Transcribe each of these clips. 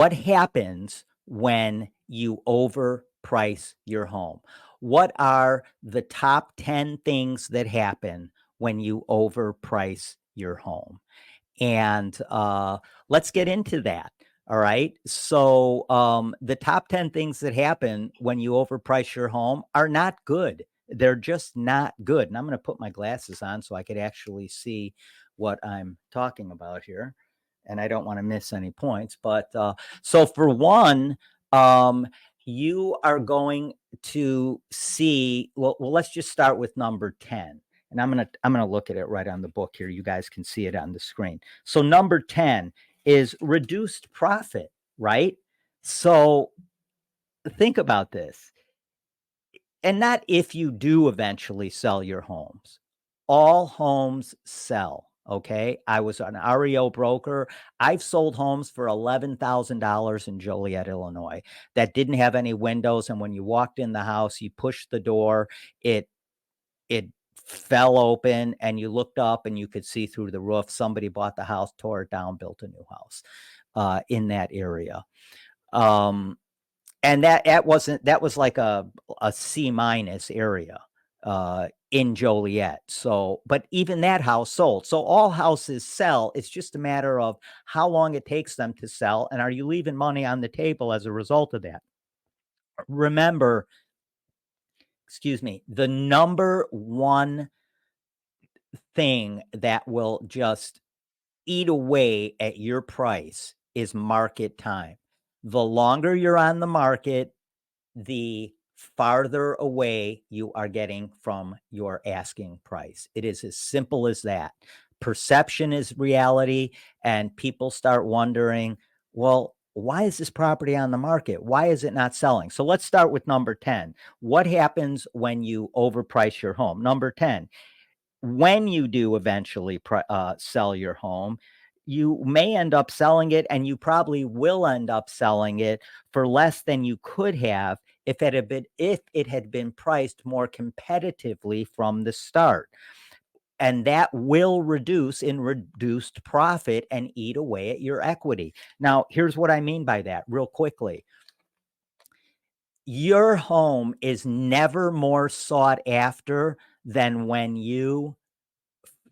What happens when you overprice your home? What are the top 10 things that happen when you overprice your home? And let's get into that. All right. So, the top 10 things that happen when you overprice your home are not good. They're just not good. And I'm going to put my glasses on so I could actually see what I'm talking about here. And I don't want to miss any points. But so, for one, you are going to see, well, let's just start with number 10. And I'm gonna look at it right on the book here. You guys can see it on the screen. So number 10 is reduced profit, right? So think about this. And not if you do eventually sell your homes. All homes sell. Okay. I was an REO broker. I've sold homes for $11,000 in Joliet, Illinois, that didn't have any windows. And when you walked in the house, you pushed the door, it fell open, and you looked up and you could see through the roof. Somebody bought the house, tore it down, built a new house in that area. And that was like a C minus area in Joliet. So, but even that house sold. So all houses sell. It's just a matter of how long it takes them to sell, and are you leaving money on the table as a result of that? Remember, excuse me, the number one thing that will just eat away at your price is market time. The longer you're on the market, the farther away you are getting from your asking price. It is as simple as that. Perception is reality, and people start wondering, well, why is this property on the market? Why is it not selling? So let's start with number 10. What happens when you overprice your home? Number 10, when you do eventually sell your home, you may end up selling it, and you probably will end up selling it for less than you could have if it had been priced more competitively from the start. And that will reduce in reduced profit and eat away at your equity. Now, here's what I mean by that real quickly. Your home is never more sought after than when you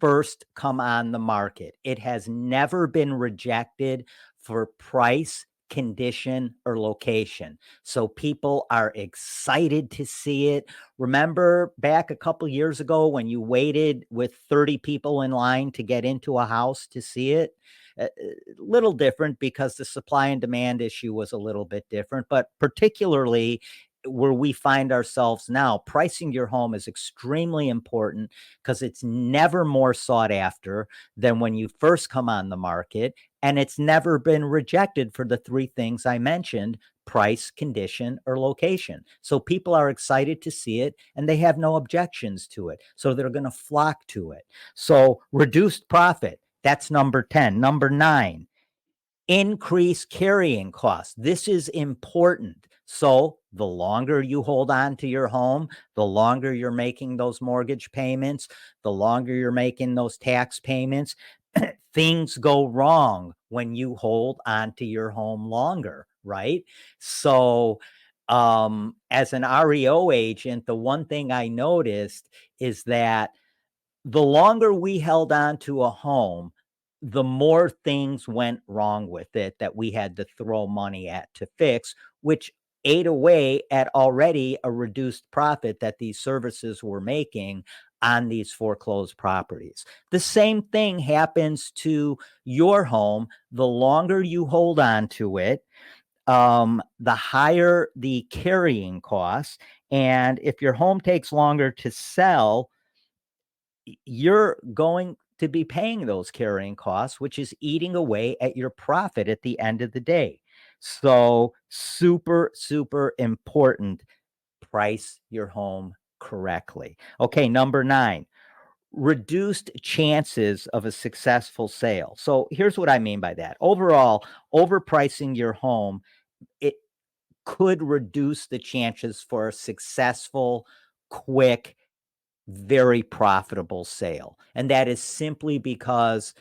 first come on the market. It has never been rejected for price, condition, or location. So people are excited to see it. Remember back a couple years ago when you waited with 30 people in line to get into a house to see it? A little different because the supply and demand issue was a little bit different, but particularly where we find ourselves now, pricing your home is extremely important because it's never more sought after than when you first come on the market. And it's never been rejected for the three things I mentioned: price, condition, or location. So people are excited to see it, and they have no objections to it. So they're going to flock to it. So reduced profit, that's number 10. Number 9, increase carrying costs. This is important. So the longer you hold on to your home, the longer you're making those mortgage payments, the longer you're making those tax payments. Things go wrong when you hold on to your home longer, right? So as an REO agent, the one thing I noticed is that the longer we held on to a home, the more things went wrong with it that we had to throw money at to fix, which ate away at already a reduced profit that these services were making on these foreclosed properties. The same thing happens to your home. The longer you hold on to it, the higher the carrying costs. And if your home takes longer to sell, you're going to be paying those carrying costs, which is eating away at your profit at the end of the day. So super, super important. Price your home correctly. Okay, number 9, reduced chances of a successful sale. So here's what I mean by that. Overall, overpricing your home, it could reduce the chances for a successful, quick, very profitable sale. And that is simply because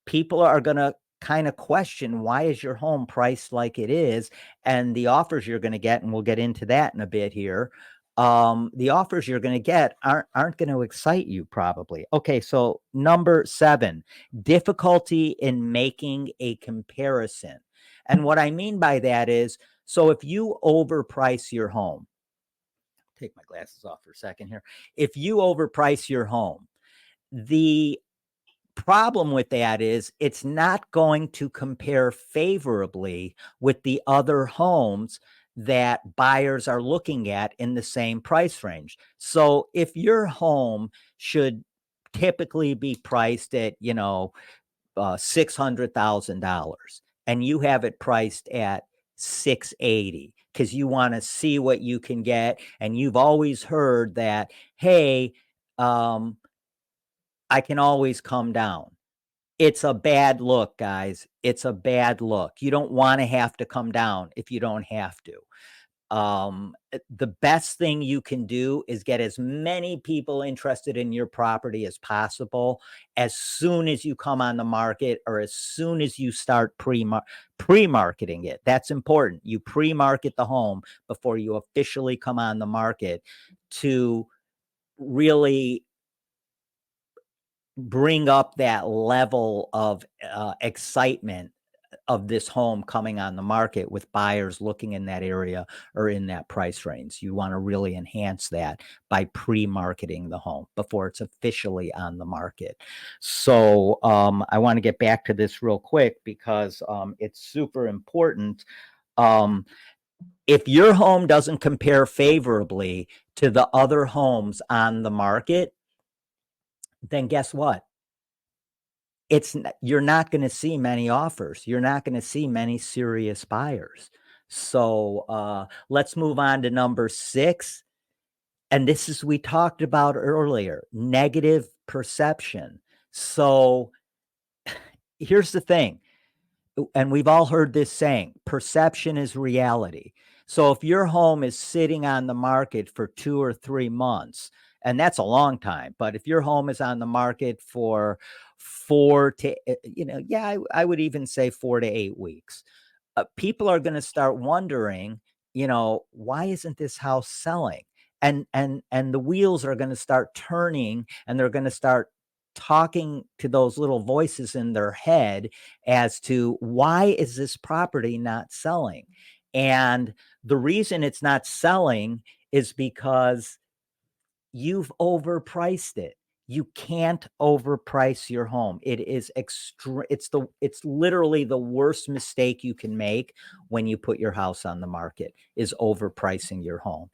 people are going to kind of question, why is your home priced like it is? And the offers you're going to get, and we'll get into that in a bit here. The offers you're going to get aren't going to excite you probably. Okay, so number 7, difficulty in making a comparison. And what I mean by that is, so if you overprice your home, take my glasses off for a second here. If you overprice your home, the problem with that is it's not going to compare favorably with the other homes that buyers are looking at in the same price range. So if your home should typically be priced at, $600,000 and you have it priced at 680 because you want to see what you can get, and you've always heard that, hey, I can always come down. It's a bad look, guys. It's a bad look. You don't want to have to come down if you don't have to. The best thing you can do is get as many people interested in your property as possible as soon as you come on the market, or as soon as you start pre-marketing it. That's important. You pre-market the home before you officially come on the market to really bring up that level of excitement of this home coming on the market with buyers looking in that area or in that price range. You want to really enhance that by pre-marketing the home before it's officially on the market. So I want to get back to this real quick because it's super important. If your home doesn't compare favorably to the other homes on the market, then guess what? You're not going to see many offers. You're not going to see many serious buyers. So let's move on to number 6. And this is, we talked about earlier, negative perception. So here's the thing, and we've all heard this saying, perception is reality. So if your home is sitting on the market for 2 or 3 months, and that's a long time, but if your home is on the market for 4 to, I would even say 4 to 8 weeks, people are going to start wondering, why isn't this house selling? And the wheels are going to start turning, and they're going to start talking to those little voices in their head as to, why is this property not selling? And the reason it's not selling is because you've overpriced it. You can't overprice your home. It is it's literally the worst mistake you can make when you put your house on the market, is overpricing your home.